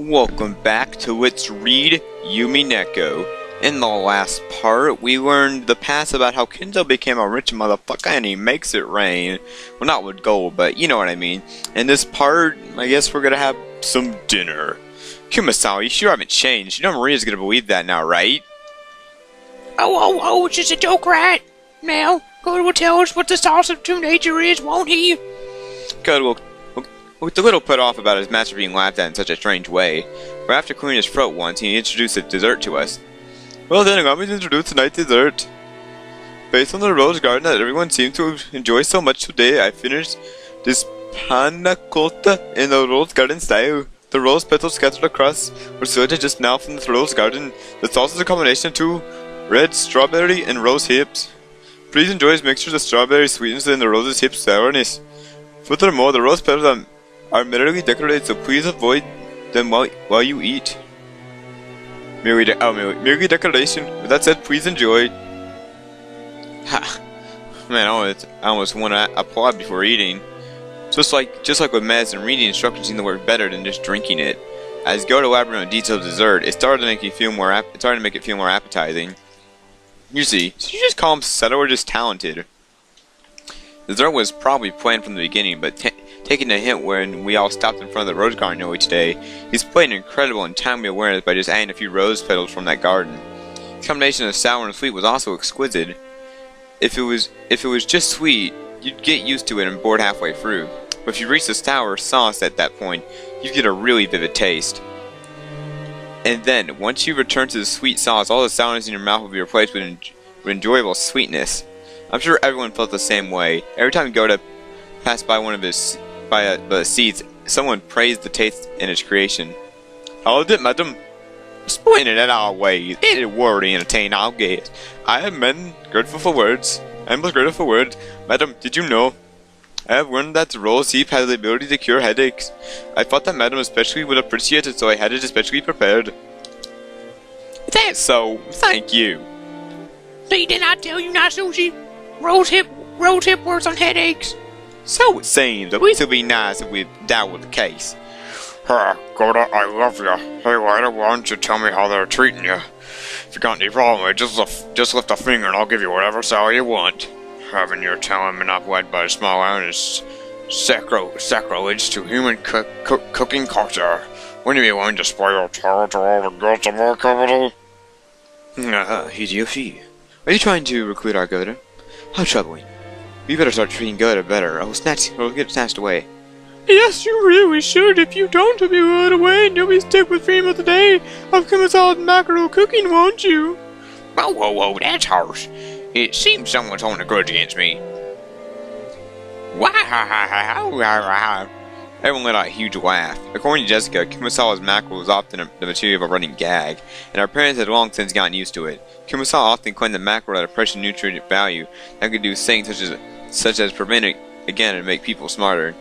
Welcome back to Let's Read Umineko. In the last part, we learned the past about how Kenzo became a rich motherfucker and he makes it rain. Well, not with gold, but you know what I mean. In this part, I guess we're gonna have some dinner. Kumasao, you sure haven't changed. You know Maria's gonna believe that now, right? Oh, it's just a joke, right? Now, God will tell us what the sauce of true nature is, won't he? Good, well, with a little put off about his master being laughed at in such a strange way, but after clearing his throat once, he introduced a dessert to us. Well then, allow me to introduce tonight's dessert. Based on the rose garden that everyone seemed to enjoy so much today, I finished this panna cotta in the rose garden style. The rose petals scattered across were selected just now from the rose garden. The sauce is a combination of two red strawberry and rose hips. Please enjoy this mixture of strawberry sweetness and the rose's hip sourness. Furthermore, the rose petals are merely decorated, so please avoid them while you eat. Merely decoration. With that said, please enjoy. Ha! Man, I almost want to applaud before eating. Just like with medicine, reading instructions seem to work better than just drinking it. As Go to elaborate on details of dessert, it started to make it feel more appetizing. You see, did you just call him subtle or just talented? Dessert was probably planned from the beginning, but taking a hint when we all stopped in front of the rose garden each day, he displayed an incredible and timely awareness by just adding a few rose petals from that garden. The combination of sour and sweet was also exquisite. If it was just sweet, you'd get used to it and bored halfway through. But if you reach the sour sauce at that point, you get a really vivid taste. And then, once you return to the sweet sauce, all the sourness in your mouth will be replaced with enjoyable sweetness. I'm sure everyone felt the same way. Every time you go to pass by one of the seeds, someone praised the taste in its creation. How is it, madam? Explain it in our way. It worthy entertain our gaze. I am grateful for words. Madam, did you know? I have learned that the rose hip has the ability to cure headaches. I thought that madam especially would appreciate it, so I had it especially prepared. That's so. Thank you. See, didn't I tell you not, Sushi? Rose hip works on headaches. So it seems. At least it would be nice if we dealt with the case. Goda, I love you. Hey, why don't you tell me how they're treating you? If you got any problem, just lift a finger and I'll give you whatever salary you want. Having your talent monopolized by a small island is sacrilege to human cooking culture. Wouldn't you be willing to spoil your talent to all the girls of our capital? Hideyoshi. Are you trying to recruit our Goda? How troubling. We better start treating Goda better, or we'll get snatched away. Yes, you really should. If you don't, you'll be lured away and you'll be stuck with theme of the day of Kumasawa's mackerel cooking, won't you? Whoa, that's harsh. It seems someone's holding a grudge against me. Everyone let out a huge laugh. According to Jessica, Kumasawa's mackerel was often the material of a running gag, and our parents had long since gotten used to it. Kumasawa often claimed that mackerel had a precious nutrient value that could do things such as prevent it again and make people smarter.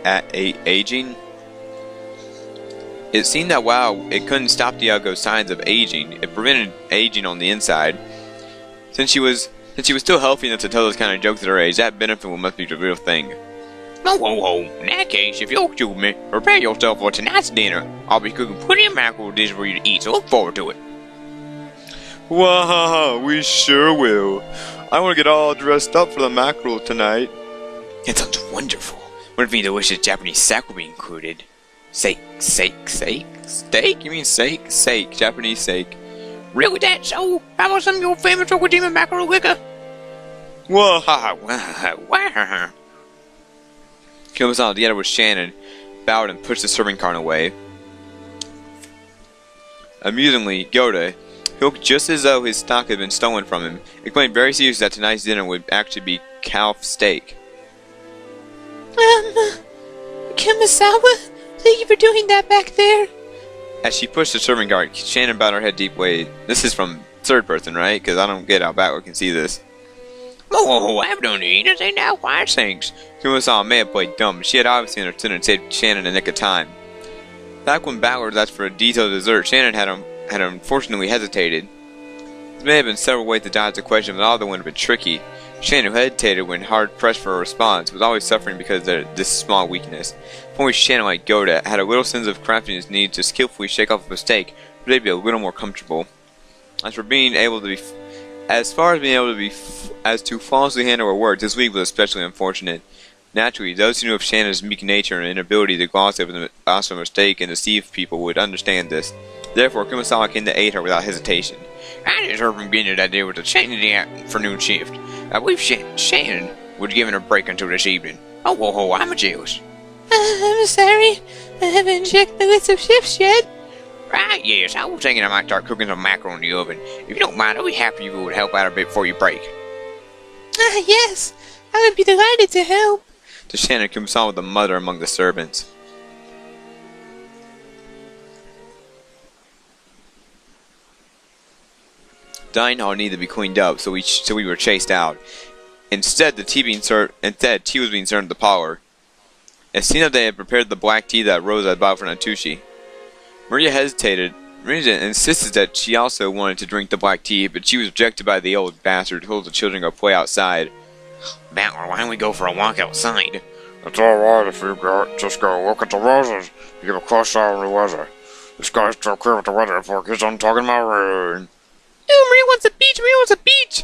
Aging? It seemed that while it couldn't stop Diago's signs of aging, it prevented aging on the inside. Since she was still healthy enough to tell those kind of jokes at her age, that benefit must be the real thing. Whoa. In that case, if you'll excuse me, prepare yourself for tonight's dinner. I'll be cooking plenty of mackerel dishes for you to eat, so look forward to it. Wahaha, we sure will. I want to get all dressed up for the mackerel tonight. That sounds wonderful. What if any delicious Japanese steak will be included? Steak? You mean steak, Japanese steak. Really, that so? How about some of your famous Okajima mackerel liquor? Wahaha. Kumasawa, together with Shannon, bowed and pushed the serving cart away. Amusingly, Goda, who looked just as though his stock had been stolen from him, explained very seriously that tonight's dinner would actually be calf steak. Kumasawa? Thank you for doing that back there. As she pushed the serving cart, Shannon bowed her head deeply. This is from third person, right? Because I don't get how backward can see this. Whoa, I don't need to say now why things. Kumasawa may have played dumb, but she had obviously understood and saved Shannon a nick of time. Back when Ballard asked for a detailed dessert, Shannon had unfortunately hesitated. There may have been several ways to dodge the question, but all the one had been tricky. Shannon, who hesitated when hard pressed for a response, was always suffering because of this small weakness. Poor Shannon, like Goda, had a little sense of craftiness needed to skillfully shake off a mistake, but they'd be a little more comfortable. As for being able to be, as far as being able to be, as to falsely handle her work, this week was especially unfortunate. Naturally, those who knew of Shannon's meek nature and inability to gloss over the possible mistake and deceive people would understand this. Therefore, Kumasawa came to aid her without hesitation. I just heard from Gina that they were changing the afternoon shift. I believe Shannon was giving a break until this evening. Oh, I'm jealous. I'm sorry. I haven't checked the list of shifts yet. Right, yes. I was thinking I might start cooking some mackerel in the oven. If you don't mind, I'd be happy if you would help out a bit before you break. Yes. I would be delighted to help. To Shannon, Kumasawa was the mother among the servants. Dining hall needed to be cleaned up, so we were chased out. Instead, tea was being served in the parlor. It seemed that they had prepared the black tea that Rosa had bought for Natsushi. Maria hesitated. Maria insisted that she also wanted to drink the black tea, but she was rejected by the old bastard who told the children to go play outside. Bantler, why don't we go for a walk outside? It's alright if you just go look at the roses. You give a crush on the weather. This guy's still clear with the weather before it gets on talking about rain. Maria wants a beach. Maria wants a beach.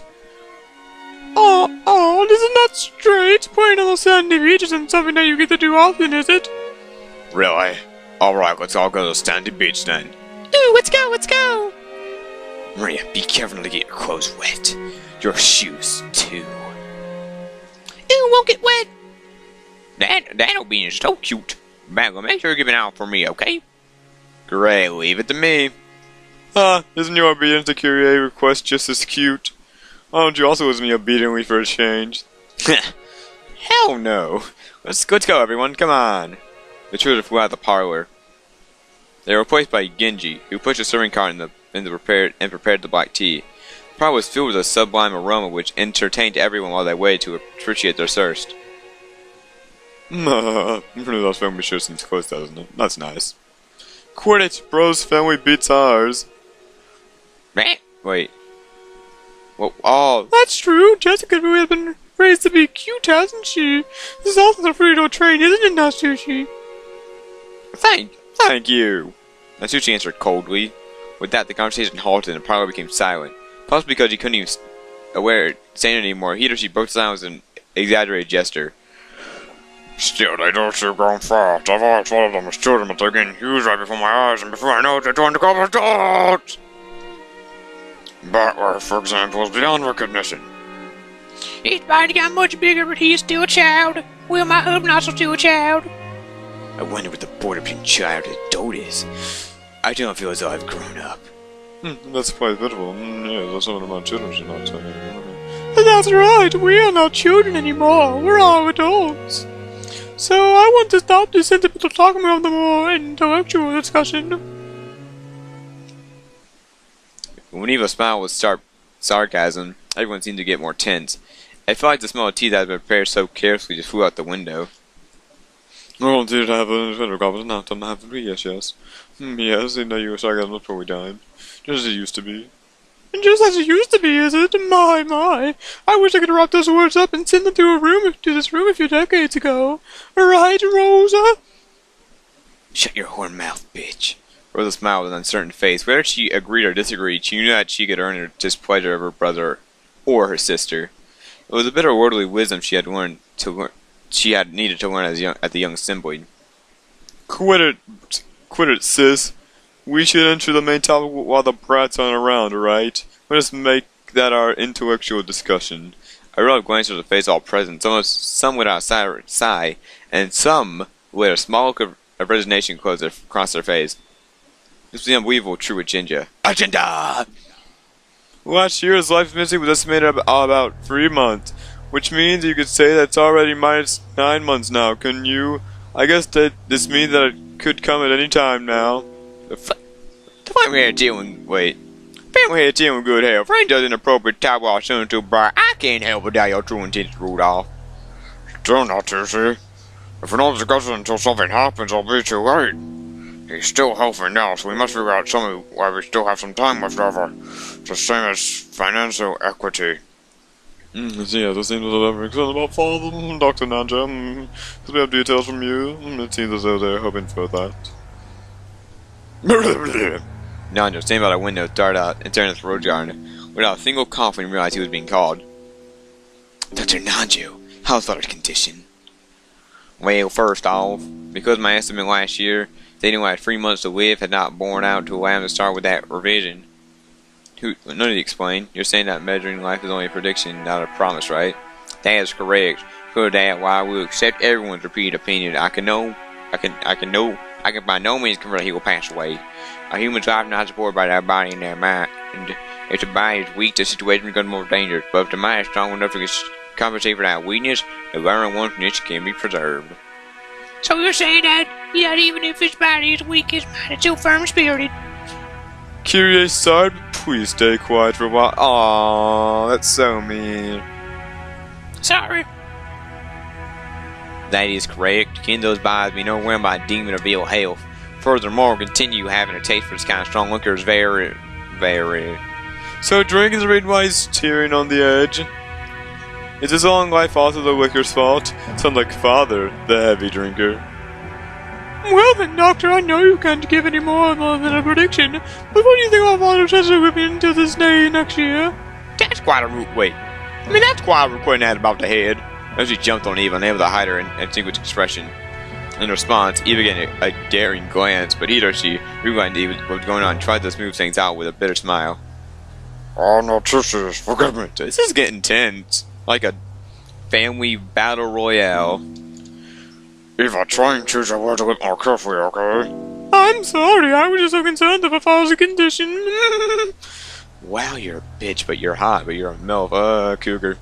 Oh, this is not straight. Playing on the sandy beach isn't something that you get to do often, is it? Really? Alright, let's all go to the sandy beach then. Let's go. Maria, be careful not to get your clothes wet. Your shoes, too. Won't get wet. That'll be so cute. Bagel, make sure you give an out for me, okay? Great, leave it to me. Isn't your obedience to Kyrie request just as cute? Why don't you also listen to me obediently for a change? Hell no. Let's go, everyone. Come on. The children flew out of the parlor. They were replaced by Genji, who pushed a serving cart prepared the black tea. The parlor was filled with a sublime aroma which entertained everyone while they waited to appreciate their thirst. That's family sure seems close, doesn't it? That's nice. Quit it, bro's family beats ours. Wait. Well, oh. That's true. Jessica really has been raised to be cute, hasn't she? This is also the Frito train, isn't it, Natsushi? Thank you. Natsushi answered coldly. With that, the conversation halted and the parlor became silent. Possibly because he couldn't even say it anymore. He or she broke the silence with an exaggerated gesture. Still, they don't seem gone fast. I've always followed them as children, but they're getting huge right before my eyes, and before I know it, they're trying to cover dots! Butler, for example, is beyond recognition. His body got much bigger, but he is still a child. Well, my husband also still a child. I wonder what the border between child and adult is. I don't feel as though I've grown up. That's quite pitiful. Yeah, that's one of my children should not say. That's right, we are not children anymore. We're all adults. So I want to stop this sentimental talk and move on to more intellectual discussion. When Eva smiled with sarcasm, everyone seemed to get more tense. I felt like the smell of tea that had been prepared so carefully just flew out the window. Oh, did I have a better goblin? Not on have yes. Yes, I know you were sarcasm before we died. Just as it used to be. And just as it used to be, is it? My. I wish I could wrap those words up and send them to this room a few decades ago. Right, Rosa? Shut your whore mouth, bitch. Rosa smiled with an uncertain face. Whether she agreed or disagreed, she knew that she could earn her displeasure of her brother or her sister. It was a bit of worldly wisdom she had needed to learn at the young assembly. Quit it, sis. We should enter the main topic while the brats aren't around, alright? Let us make that our intellectual discussion. I realized glanced at the face all present, some without a sigh, and some with a small look of resignation across their face. This was the unbelievable true agenda. Agenda! Last year's life missing was estimated about 3 months, which means you could say that's already minus 9 months now, couldn't you? I guess that this means that it could come at any time now. Family here dealing good health. Frank does inappropriate talk while showing too bright. I can't help without your true intentions ruled off. Still not to see. If we don't discuss it until something happens, I'll be too late. He's still healthy now, so we must figure out something why we still have some time left over. It's the same as financial equity. Yeah, this seems as though they're concerned about Father Dr. Nanja. Because we have details from you. It seems as though they're hoping for that. Nando, standing by the window, darted out and turned to the road garden. Without a single cough when he realized he was being called. Dr. Nanjo, how's father's condition? Well, first off, because my estimate last year, they knew I had 3 months to live, had not borne out to allow him to start with that revision. None of you explain. You're saying that measuring life is only a prediction, not a promise, right? That is correct. For that, while I will accept everyone's repeated opinion, I can by no means confirm that he will pass away. A human's life is not supported by their body and their mind. And if the body is weak, the situation becomes more dangerous. But if the mind is strong enough to compensate for that weakness, the very one condition can be preserved. So you're saying that even if his body is weak, his mind is still firm-spirited? Kyrie, sorry, but please stay quiet for a while. Aww, that's so mean. Sorry. That is correct. Kendo's bodies be nowhere by a demon of ill health. Furthermore, continue having a taste for this kind of strong liquor is very... So drinking is the reason why he's teetering on the edge? Is his long life also the liquor's fault? Sounds like Father, the heavy drinker. Well then, Doctor, I know you can't give any more than a prediction, but what do you think my father says will be until this day next year? That's quite a that's quite a recording that about the head. As she jumped on Eva, unable to hide her extinguished expression. In response, Eva getting a daring glance, but either she realized what was going on and tried to smooth things out with a bitter smile. Oh no, Trissus, forgive me. This is getting tense. Like a family battle royale. Eva, try and choose your words a bit more carefully, okay? I'm sorry, I was just so concerned of a father's condition. Wow, you're a bitch, but you're hot, but you're a MILF, cougar.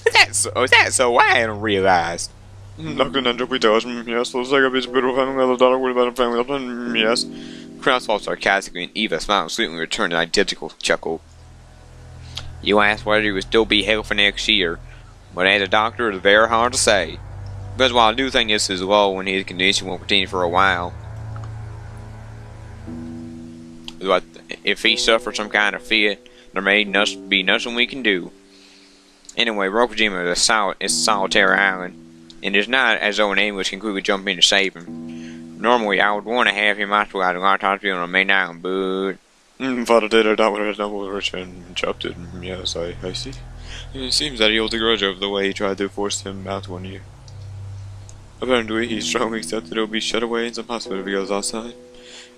Is that so? I hadn't realized. Dr. Nanjo tells me, yes, looks like a piece of beautiful family, other daughter would have been a family, yes. Kraus falls sarcastically, and Eva, smiling sweetly, returned an identical chuckle. You asked whether he would still be healthy next year, but as a doctor, it's very hard to say. Because while I do think this is low and his condition will continue for a while, if he suffers some kind of fit, there may be nothing we can do. Anyway, Rokujima is a solitary island, and it's not as though an ambulance can quickly jump in to save him. Normally, I would want to have him hospitalized in a lot of times on the main island, but... Father did, I doubt what his number was interrupted. Yes, I see. It seems that he holds a grudge over the way he tried to force him out 1 year. Apparently, he strongly accepted it will be shut away in some hospital if he goes outside.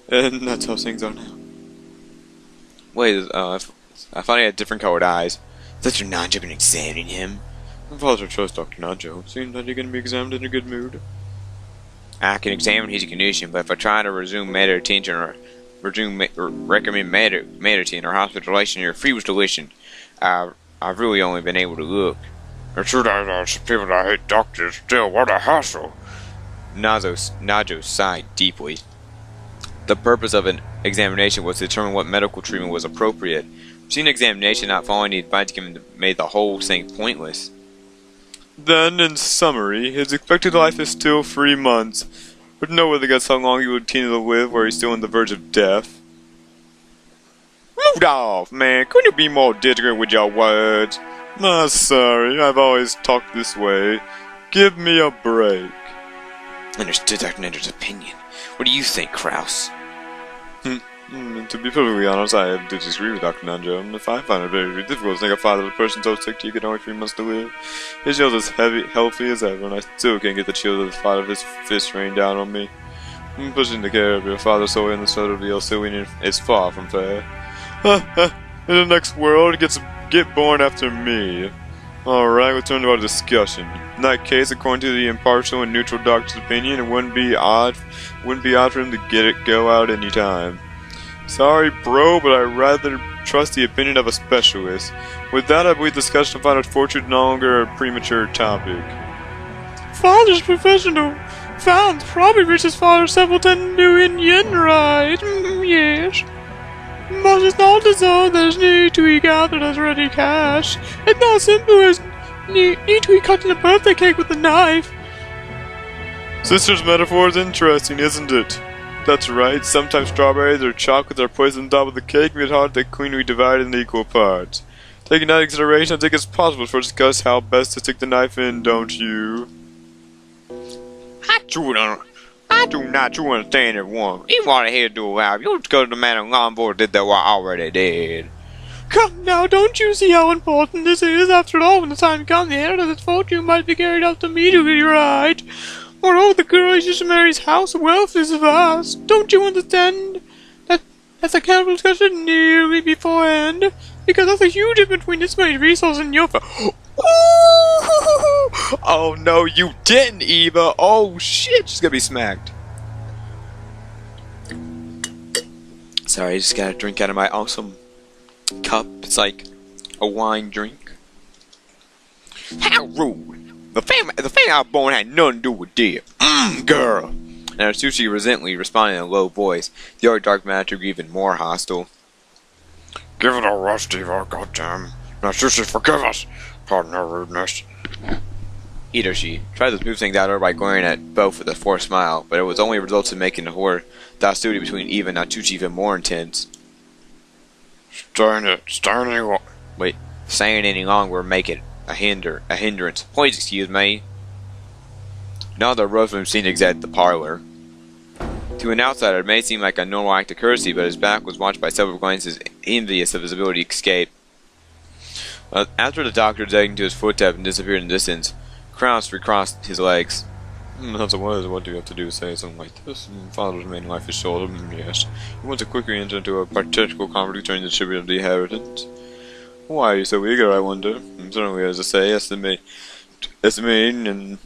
And that's how things are now. Wait, I thought he had different colored eyes. Dr. Nanjo been examining him? Father trusts Dr. Nanjo. Seems that he can be examined in a good mood. I can examine his condition, but if I try to resume meditation or recommend meditating or hospitalization or free deletion, I've really only been able to look. It's true that there's people that hate doctors. Still, what a hassle. Najo sighed deeply. The purpose of an examination was to determine what medical treatment was appropriate. Seeing an examination not following the advice given made the whole thing pointless. Then, in summary, his expected life is still 3 months, but no way to guess how long he would continue to live where he's still on the verge of death. Moved off, man. Couldn't you be more diligent with your words? Sorry, I've always talked this way. Give me a break. Understood Dr. Nanjo's opinion. What do you think, Kraus? To be perfectly honest, I have to disagree with Dr. Nanjo. If I find it very difficult to think of father of a person so sick he could only 3 months to live. His shield is healthy as ever, and I still can't get the chill of the thought of his fist rain down on me. Pushing the care of your father so in the sort of the silly is far from fair. In the next world, get born after me. Alright, we'll turn to our discussion. In that case, according to the impartial and neutral doctor's opinion, it wouldn't be odd for him to go out any time. Sorry, bro, but I'd rather trust the opinion of a specialist. With that, I believe discussion of Father's fortune no longer a premature topic. Father's professional funds probably reaches father several 10 million yen, right? Yes. But it's not as though there's need to be gathered as ready cash. It's not simple as need to be cutting a birthday cake with a knife. Sister's metaphor is interesting, isn't it? That's right, sometimes strawberries or chocolates are placed on top of the cake, made hard to cleanly divide in equal parts. Taking that into consideration, I think it's possible for us to discuss how best to stick the knife in, don't you? I do not you understand everyone. You want to hear do a you just go to the man on board did that what I already did. Come now, don't you see how important this is? After all, when the time comes, the inheritance fortune might be carried out to me to be right. Moreover, the girl is just to marry his house, wealth is vast. Don't you understand that that's a careful discussion nearly beforehand? Because that's a huge difference between this many resources and your Oh no, you didn't, Eva! Oh shit, she's gonna be smacked. Sorry, I just got a drink out of my awesome cup. It's like a wine drink. How rude! The family I was born had nothing to do with this. Girl! Now Sushi resentfully responded in a low voice. The other dark matter grew even more hostile. Give it a rest, Eva, goddamn. Now, Sushi, forgive us. Pardon our rudeness. Hiroshi tried to smooth things out over by glaring at both with a forced smile, but it was only a result of making the hostility between Eva and Natsuchi even more intense. Saying any longer would make it a hindrance. Please excuse me. Now the rose room scene exit the parlor. To an outsider, it may seem like a normal act of courtesy, but his back was watched by several glances envious of his ability to escape. After the doctor dug into his footstep and disappeared in the distance, Kraus recrossed his legs. As it was, what do you have to do to say something like this? Father's main life is short, yes. He wants to quickly enter into a practical conflict concerning the distribution of the inheritance. Why are you so eager, I wonder? Certainly, as I say, estimating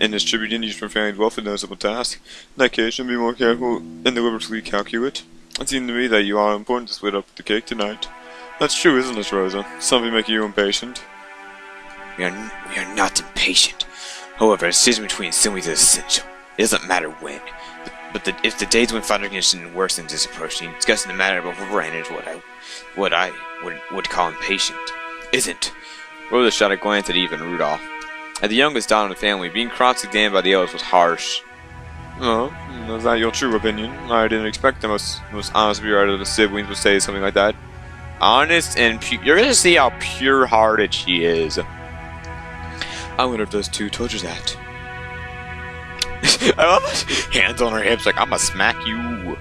and distributing each from family's wealth is no simple task. In that case, you'll be more careful and deliberately calculate. It seems to me that you are important to split up the cake tonight. That's true, isn't it, Rosa? Something making you impatient. We are not impatient. However, a decision between siblings is essential. It doesn't matter when. But if the days when father condition worsens is approaching, discussing the matter beforehand is what I would call impatient. Isn't. Rosa shot a glance at Eva and Rudolph. As the youngest daughter in the family, being cross-examined by the elders was harsh. Oh, is that your true opinion? I didn't expect the most honest spirit of the siblings would say something like that. Honest and you're gonna see how pure-hearted she is. I wonder if those two told you that. I love it. Hands on her hips like, I'ma smack you.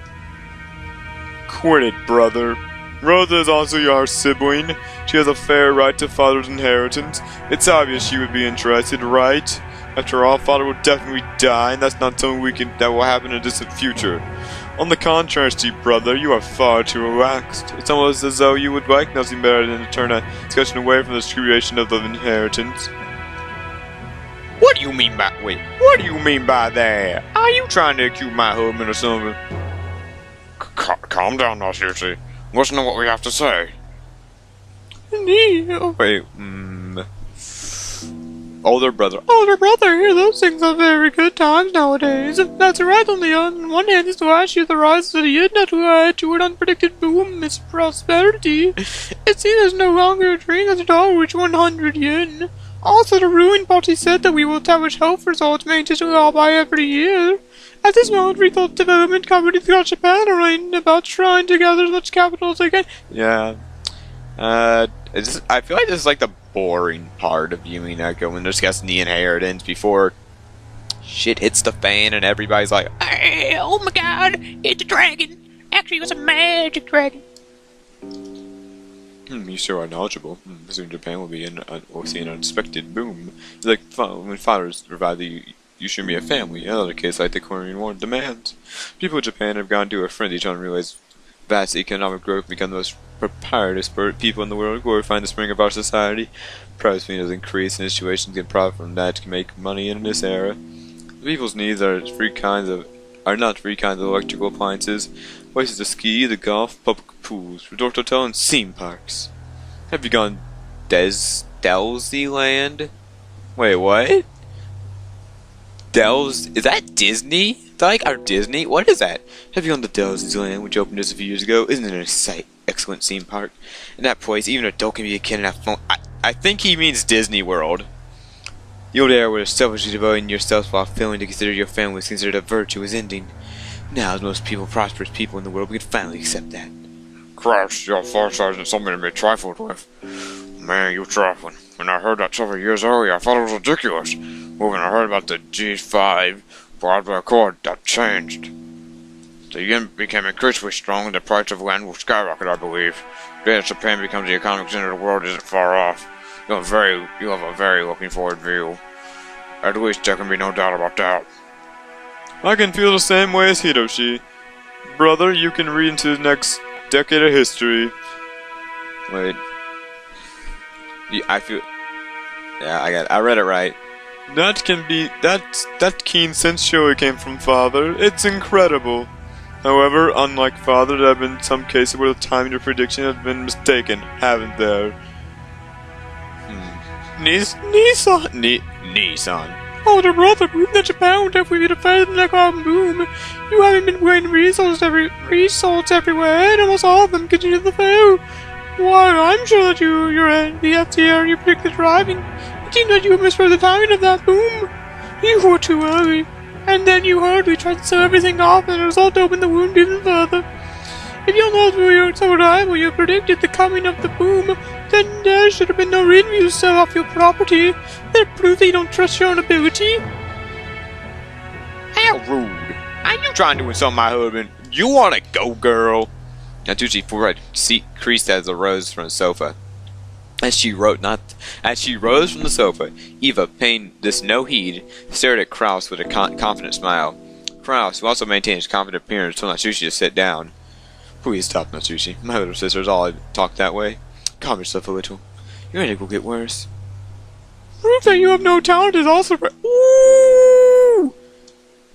Quit it, brother. Rosa is also your sibling. She has a fair right to father's inheritance. It's obvious she would be interested, right? After all, father will definitely die, and that's not something that will happen in a distant future. On the contrary, brother, you are far too relaxed. It's almost as though you would like nothing better than to turn a discussion away from the distribution of the inheritance. What do you mean by that? Are you trying to accuse my husband or something? Calm down now, Sushi. Listen to what we have to say. Wait, Older brother, those things are very good times nowadays. That's right, on one hand is to ask you the rise of the internet to add to an unpredicted boom, Miss Prosperity. It seems there's no longer a dream that the dollar reach 100 yen. Also, the ruling party said that we will establish health resorts maintained all by every year. At this moment, resource development companies across Japan are writing about trying to gather as much capital as they can. Yeah. I feel like this is like the boring part of Umineko when they're discussing the inheritance before shit hits the fan and everybody's like, hey, oh my god, it's a dragon. Actually, it was a magic dragon. You sure are knowledgeable. Soon Japan will see an unexpected boom. It's like when fathers revive the Yushimiya family, another case like the Korean War demands. People in Japan have gone to a frenzy trying to realize vast economic growth become the most prosperous people in the world, glorifying the spring of our society. Price has increased, and situations can profit from that to make money in this era. The people's needs are not free kinds of electrical appliances, places to ski, the golf, public pools, resort hotel, and theme parks. Have you gone Delzyland? Wait, what? is that Disney? Is that like our Disney? What is that? Have you gone to Delzyland, which opened just a few years ago? Isn't it an excellent theme park? In that place, even an adult can be a kid and have fun. I think he means Disney World. The old era where selfishly devoting yourself while failing to consider your family was considered a virtuous ending. Now, as most prosperous people in the world, we can finally accept that. Crash, your foresight isn't something to be trifled with. man, you trifling. When I heard that several years earlier, I thought it was ridiculous. But when I heard about the G5 Broadway Accord, that changed. The yen became increasingly strong and the price of land will skyrocket, I believe. The day that Japan becomes the economic center of the world isn't far off. You have a very looking forward view. At least there can be no doubt about that. I can feel the same way as Hiroshi. Brother, you can read into the next decade of history. Wait. Yeah, I read it right. That keen sense surely came from Father. It's incredible. However, unlike Father, there have been some cases where the timing of prediction has been mistaken, haven't there? Nissan. Older brother, prove that Japan would have we defeated the economic boom. You haven't been weighing results everywhere, and almost all of them continue to fail. Why, I'm sure that you're at the FTR you predicted driving. It seemed that you misread the timing of that boom. You were too early, and then you hurriedly tried to sew everything off, and the result opened the wound even further. If you're not so reliable you predicted the coming of the boom, then there should have been no reason for you to sell off your property. That proves that you don't trust your own ability. How rude. Are you trying to insult my husband? You wanna go, girl? Natsuchi's forehead creased as a rose from the sofa. As she rose from the sofa, Eva, paying this no heed, stared at Kraus with a confident smile. Kraus, who also maintained his confident appearance, told Natsuchi to sit down. Please stop, Natsuchi. My little sister's all talk that way. Calm yourself a little. Your headache will get worse. Proof that you have no talent is also Ooh!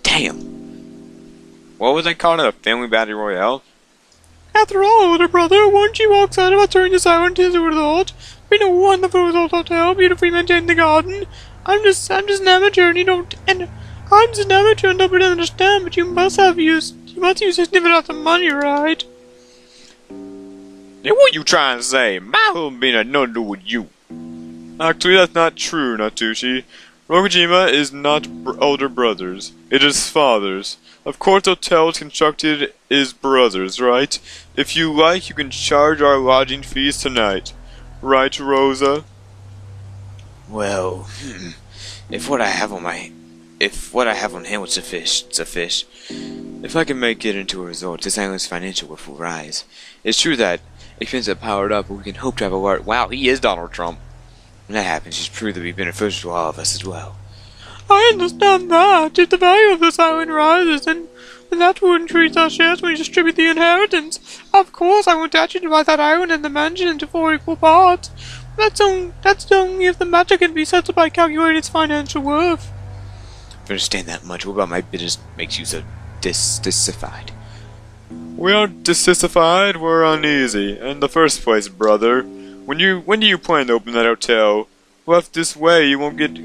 Damn. What was I calling it? A family battle royale? After all, older brother, weren't you all excited about turning this island into a resort? Being a wonderful resort hotel, beautifully maintained the garden. I'm just an amateur, and I'm just an amateur and don't really understand, but you must use a sniffing out the money, right? Then what you trying to say? My husband being a nothing to do with you. Actually, that's not true, Natsuchi. Rokujima is not older brothers. It is fathers. Of course, hotels constructed is brothers, right? If you like, you can charge our lodging fees tonight. Right, Rosa? Well, if what I have on hand would suffice. If I can make it into a resort, this island's financial worth will rise. It's true that expenses are powered up, but we can hope to have a large. Wow, he is Donald Trump. When that happens, it's proved to be beneficial to all of us as well. I understand that. If the value of this island rises, then that will increase our shares when we distribute the inheritance. Of course, I won't ask you to divide that island and the mansion into 4 equal parts. That's only if the matter can be settled by calculating its financial worth. If I understand that much, what about my business makes you so dissatisfied? We aren't dissatisfied, we're uneasy. In the first place, brother, when do you plan to open that hotel? Left this way, you won't get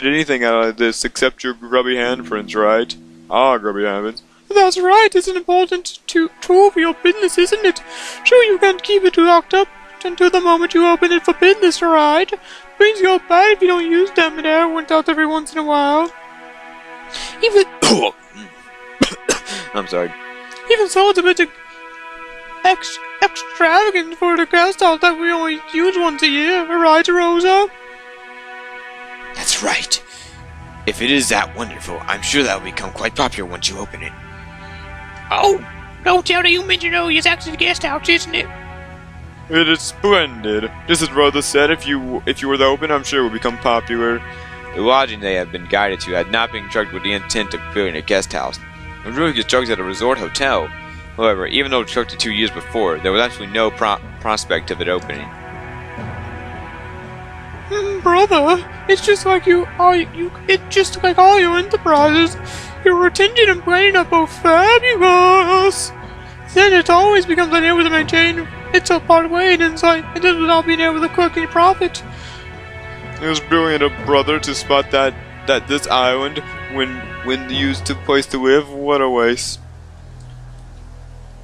anything out of this except your grubby handprints, right? Ah, grubby handprints. That's right, it's an important tool for your business, isn't it? Sure, you can't keep it locked up until the moment you open it for business, right? Things go bad if you don't use them, and air went out every once in a while. Even I'm sorry. Even so, it's a bit extravagant for the guest house that we only use once a year, right, Rosa? That's right. If it is that wonderful, I'm sure that will become quite popular once you open it. Oh, don't tell the human you know it's actually the guest house, isn't it? It is splendid. Just as Rosa said, if you were to open, I'm sure it would become popular. The lodging they had been guided to had not been constructed with the intent of building a guest house. It was really constructed at a resort hotel. However, even though constructed 2 years before, there was absolutely no prospect of it opening. Brother, it's just like all your enterprises. Your retention and planning are both fabulous. Then it always becomes unable to maintain its part way and inside, and then without being able to collect any profit. It was brilliant of brother to spot that this island, when used to place to live, what a waste.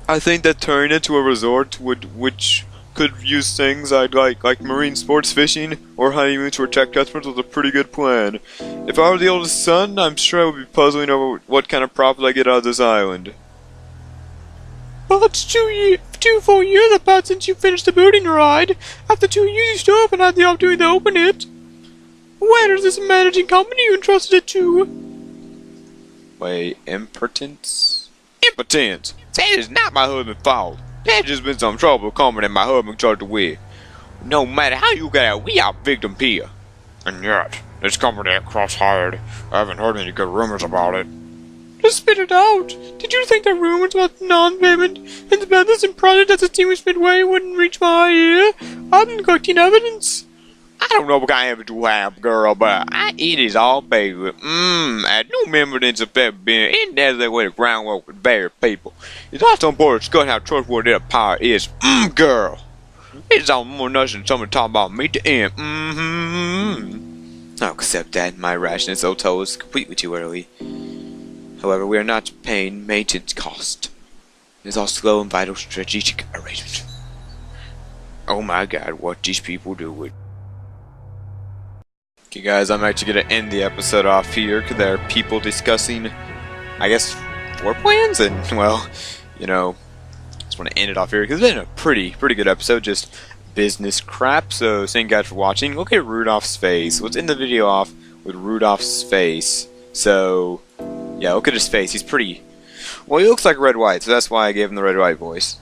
I think that turning it to a resort which could use things I'd like marine sports fishing or honeymoons for tech customers was a pretty good plan. If I were the oldest son, I'm sure I would be puzzling over what kind of profit I get out of this island. But 2 full years have passed since you finished the boating ride. After 2 years, you still haven't had the opportunity to open it. Where is this managing company you entrusted it to? Wait, impotence? Impotence! That is not my husband's fault. There's just been some trouble coming and my husband charged with. No matter how you got out, we are victims here. And yet, this company ain't cross-hired. I haven't heard any good rumors about it. Just spit it out. Did you think that rumors about non-payment and the business and product as distinguished midway wouldn't reach my ear? I've been collecting evidence. I don't know what kind of evidence you have, girl, but it is all baby. I no evidence of ever been in there that way the groundwork with bad people. It's also important to discuss how trustworthy that power is. Girl. It's all more nuts than someone talking about me to him. I'll accept that my rashness will tell us completely too early. However, we are not paying maintenance cost. It is all slow and vital strategic arrangement. Oh my god, what these people do with. Okay guys, I'm actually going to end the episode off here because there are people discussing, I guess, floor plans, and well, you know, just want to end it off here because it's been a pretty good episode, just business crap. So thank you guys for watching. Look at Rudolph's face. Let's end the video off with Rudolph's face. So, yeah, look at his face. He's pretty, well, he looks like Red White, so that's why I gave him the Red White voice.